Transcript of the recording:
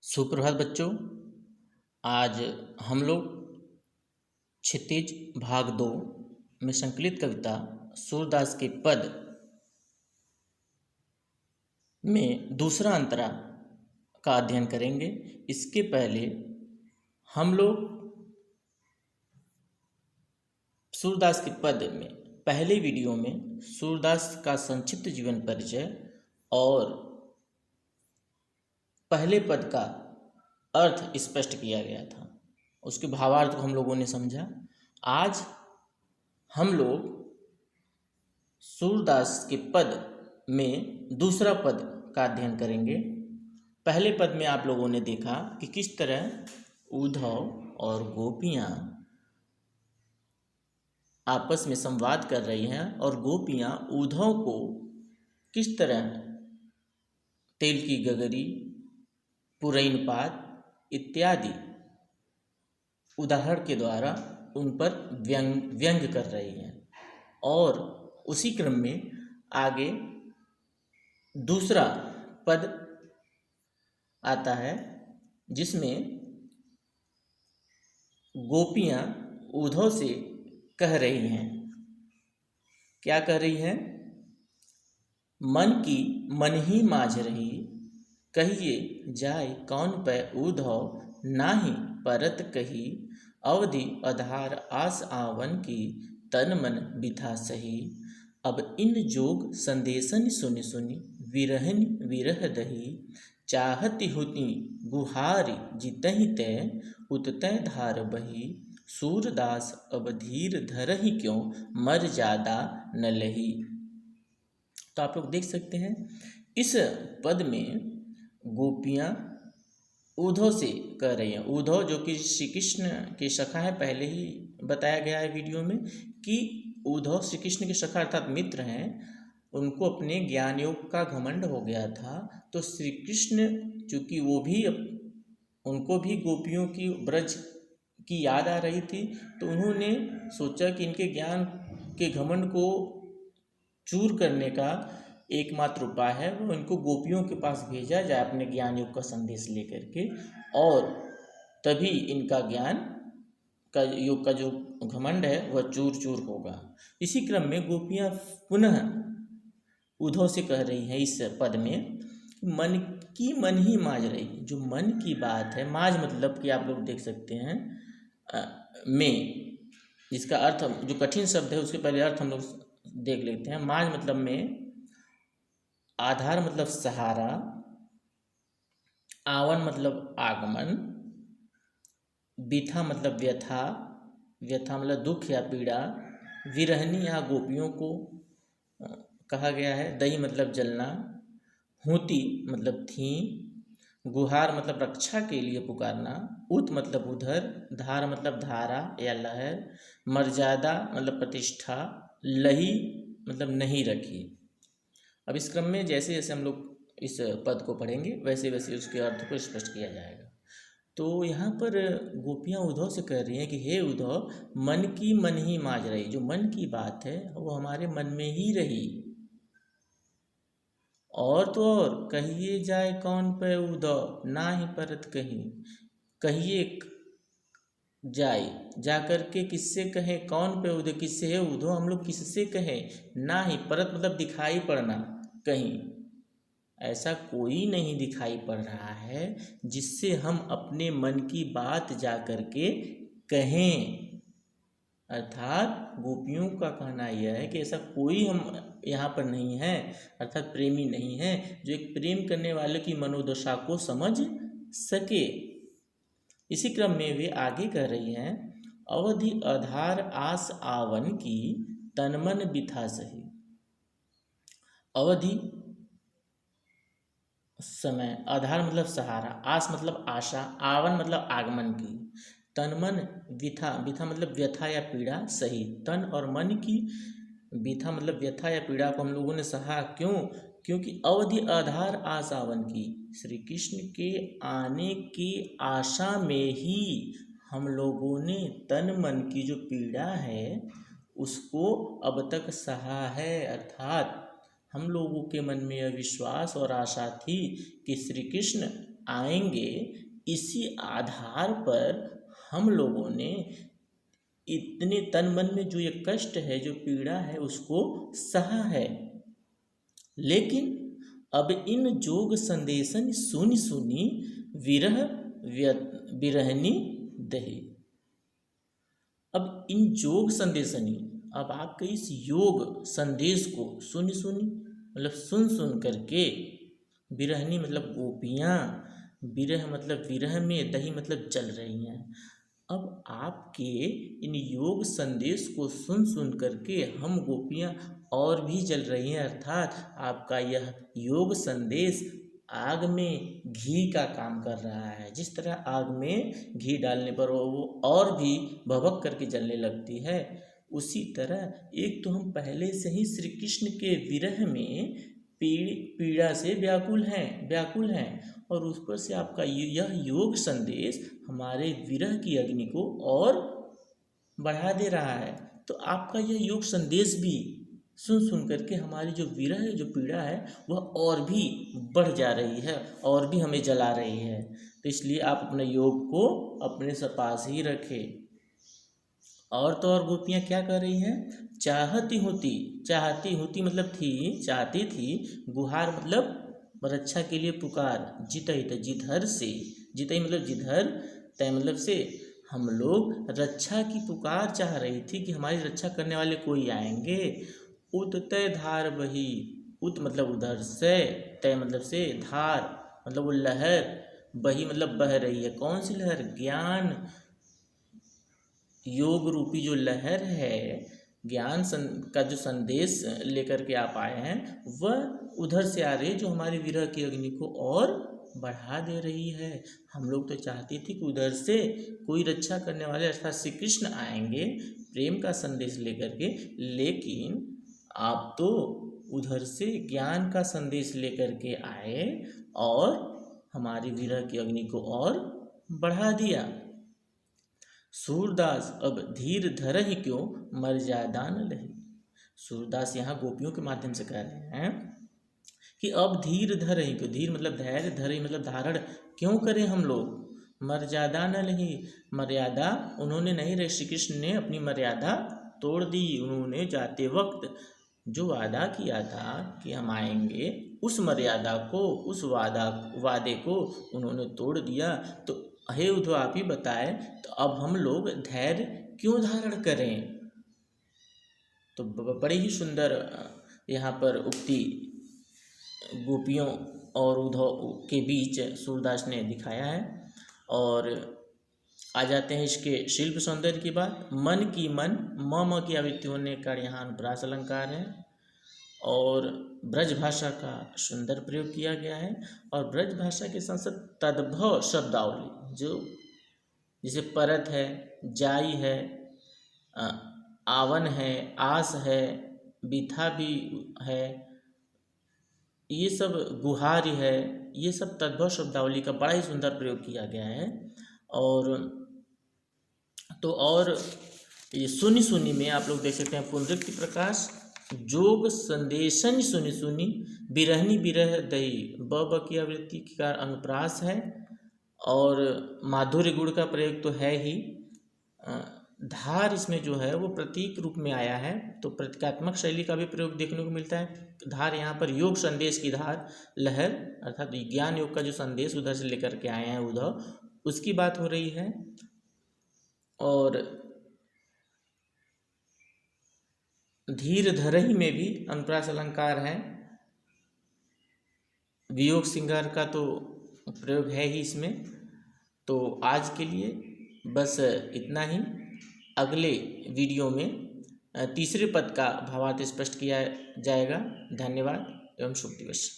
सुप्रभात बच्चों। आज हम लोग क्षितिज भाग 2 में संकलित कविता सूरदास के पद में दूसरा अंतरा का अध्ययन करेंगे। इसके पहले हम लोग सूरदास के पद में पहले वीडियो में सूरदास का संक्षिप्त जीवन परिचय और पहले पद का अर्थ स्पष्ट किया गया था, उसके भावार्थ को हम लोगों ने समझा। आज हम लोग सूरदास के पद में दूसरा पद का अध्ययन करेंगे। पहले पद में आप लोगों ने देखा कि किस तरह उद्धव और गोपियाँ आपस में संवाद कर रही हैं और गोपियाँ उद्धव को किस तरह तेल की गगरी, पुरैन पात इत्यादि उदाहरण के द्वारा उन पर व्यंग कर रही हैं। और उसी क्रम में आगे दूसरा पद आता है जिसमें गोपियाँ उद्धव से कह रही हैं। क्या कह रही हैं? मन की मन ही माझ रही, कहिए जाय कौन पै उद्धव, नाही परत कही, अवधि आधार आस आवन की, तन मन बिथा सही। अब इन जोग संदेशन सुनि सुनि, विरहन विरह दही, चाहती हुती गुहारी जितहि तय, उततै धार बही, सूरदास अब धीर धरहि क्यों, मर जादा न लही। तो आप लोग देख सकते हैं इस पद में गोपियाँ उद्धव से कह रही हैं। उद्धव जो कि श्री कृष्ण के सखा है, पहले ही बताया गया है वीडियो में कि उद्धव श्री कृष्ण के सखा अर्थात मित्र हैं। उनको अपने ज्ञान योग का घमंड हो गया था, तो श्री कृष्ण चूँकि वो भी उनको भी गोपियों की ब्रज की याद आ रही थी, तो उन्होंने सोचा कि इनके ज्ञान के घमंड को चूर करने का एकमात्र उपाय है वो इनको गोपियों के पास भेजा जाए अपने ज्ञान योग का संदेश लेकर के, और तभी इनका ज्ञान का योग का जो घमंड है वह चूर चूर होगा। इसी क्रम में गोपियाँ पुनः उद्धव से कह रही हैं इस पद में, मन की मन ही माज रही। जो मन की बात है, माज मतलब कि आप लोग देख सकते हैं में, इसका अर्थ जो कठिन शब्द है उसके पहले अर्थ हम लोग देख लेते हैं। माज मतलब में आधार मतलब सहारा, आवन मतलब आगमन, बिथा मतलब व्यथा, व्यथा मतलब दुख या पीड़ा, विरहनी या गोपियों को कहा गया है, दही मतलब जलना, होती मतलब थी, गुहार मतलब रक्षा के लिए पुकारना, उत मतलब उधर, धार मतलब धारा या लहर, मर्यादा मतलब प्रतिष्ठा, लही मतलब नहीं रखी। अब इस क्रम में जैसे जैसे हम लोग इस पद को पढ़ेंगे वैसे वैसे उसके अर्थ को स्पष्ट किया जाएगा। तो यहाँ पर गोपियाँ उद्धव से कह रही हैं कि हे उद्धव, मन की मन ही माज रही। जो मन की बात है वो हमारे मन में ही रही, और तो और कहिए जाए कौन पे उद्धव, ना ही परत कहीं। कहिए जाए, जा कर के किससे कहें, कौन पे उद्धव, किससे है उद्धव, हम लोग किससे कहें, ना ही परत मतलब दिखाई पड़ना, कहीं ऐसा कोई नहीं दिखाई पड़ रहा है जिससे हम अपने मन की बात जा कर के कहें। अर्थात गोपियों का कहना यह है कि ऐसा कोई हम यहाँ पर नहीं है, अर्थात प्रेमी नहीं है जो एक प्रेम करने वाले की मनोदशा को समझ सके। इसी क्रम में वे आगे कह रही हैं, अवधि आधार आस आवन की, तनमन बिथा सही। अवधि समय, आधार मतलब सहारा, आस मतलब आशा, आवन मतलब आगमन की, तनमन बिथा, बिथा मतलब व्यथा या पीड़ा सही। तन और मन की बिथा मतलब व्यथा या पीड़ा को हम लोगों ने सहा, क्यों? क्योंकि अवधि आधार आस आवन की, श्री कृष्ण के आने की आशा में ही हम लोगों ने तन मन की जो पीड़ा है उसको अब तक सहा है। अर्थात हम लोगों के मन में यह विश्वास और आशा थी कि श्री कृष्ण आएंगे, इसी आधार पर हम लोगों ने इतने तन मन में जो ये कष्ट है, जो पीड़ा है, उसको सहा है। लेकिन अब इन जोग संदेशन सुनि सुनि विरह विरहनी दही। अब इन जोग संदेशनी, अब आपके इस योग संदेश को सुनी सुनी मतलब सुन सुन करके, विरहनी मतलब गोपियाँ, विरह मतलब विरह में, दही मतलब जल रही हैं। अब आपके इन योग संदेश को सुन सुन करके हम गोपियाँ और भी जल रही हैं, अर्थात आपका यह योग संदेश आग में घी का काम कर रहा है। जिस तरह आग में घी डालने पर वो और भी भभक करके जलने लगती है, उसी तरह एक तो हम पहले से ही श्री कृष्ण के विरह में पीड़ा से व्याकुल हैं और उस पर से आपका यह योग संदेश हमारे विरह की अग्नि को और बढ़ा दे रहा है। तो आपका यह योग संदेश भी सुन सुन करके हमारी जो विरह जो पीड़ा है वह और भी बढ़ जा रही है और भी हमें जला रही है। तो इसलिए आप अपने योग को अपने से पास ही रखें। और तो और गोपियाँ क्या कर रही हैं? चाहती होती मतलब थी, चाहती थी, गुहार मतलब रक्षा के लिए पुकार, जितहित जिधर से, जितहि मतलब जिधर, तय मतलब से, हम लोग रक्षा की पुकार चाह रही थी कि हमारी रक्षा करने वाले कोई आएंगे। उत तय धार बही, उत मतलब उधर से, तय मतलब से, धार मतलब वो लहर, बही मतलब बह रही है। कौन सी लहर? ज्ञान योग रूपी जो लहर है, ज्ञान का जो संदेश लेकर के आप आए हैं, वह उधर से आ रही है, जो हमारी विरह की अग्नि को और बढ़ा दे रही है। हम लोग तो चाहते थे कि उधर से कोई रक्षा करने वाले अर्थात श्री कृष्ण आएंगे प्रेम का संदेश लेकर के, लेकिन आप तो उधर से ज्ञान का संदेश लेकर के आए और हमारी विरह की अग्नि को और बढ़ा दिया। सूरदास अब धीर धरहि क्यों मर्यादा न लही। सूरदास यहाँ गोपियों के माध्यम से कह रहे हैं कि अब धीर धरहि क्यों, धीर मतलब धैर्य, धरहि मतलब धारण क्यों करें हम लोग, मर्यादा न लही, मर्यादा उन्होंने नहीं रही। श्री कृष्ण ने अपनी मर्यादा तोड़ दी। उन्होंने जाते वक्त जो वादा किया था कि हम आएंगे, उस मर्यादा को, उस वादे को उन्होंने तोड़ दिया। तो हे उद्धव आप ही बताएं, तो अब हम लोग धैर्य क्यों धारण करें। तो बड़ी ही सुंदर यहाँ पर उक्ति गोपियों और उद्धव के बीच सूरदास ने दिखाया है। और आ जाते हैं इसके शिल्प सौंदर्य की बात। मन की मन, म की आवृत्ति होने का यहाँ अनुप्रास अलंकार है और ब्रज भाषा का सुंदर प्रयोग किया गया है। और ब्रज भाषा के साथ साथ तद्भव शब्दावली, जो जैसे परत है, जाई है, आवन है, आस है, बिथा भी है, ये सब गुहारी है, ये सब तद्भव शब्दावली का बड़ा ही सुंदर प्रयोग किया गया है। और तो और ये सुनी सुनी में आप लोग देख सकते हैं पुनरुक्ति प्रकाश, जोग संदेशन सुनी सुनी, बिरहनी विरह दही, ब की आवृत्ति का अनुप्रास है। और माधुर्य गुण का प्रयोग तो है ही। धार इसमें जो है वो प्रतीक रूप में आया है, तो प्रतीकात्मक शैली का भी प्रयोग देखने को मिलता है। धार यहाँ पर योग संदेश की धार, लहर अर्थात ज्ञान योग का जो संदेश उधर से लेकर के आए हैं उद्धव, उसकी बात हो रही है। और धीर धरहि में भी अनुप्रास अलंकार है। वियोग श्रृंगार का तो प्रयोग है ही इसमें। तो आज के लिए बस इतना ही। अगले वीडियो में तीसरे पद का भावार्थ स्पष्ट किया जाएगा। धन्यवाद एवं शुभ दिवस।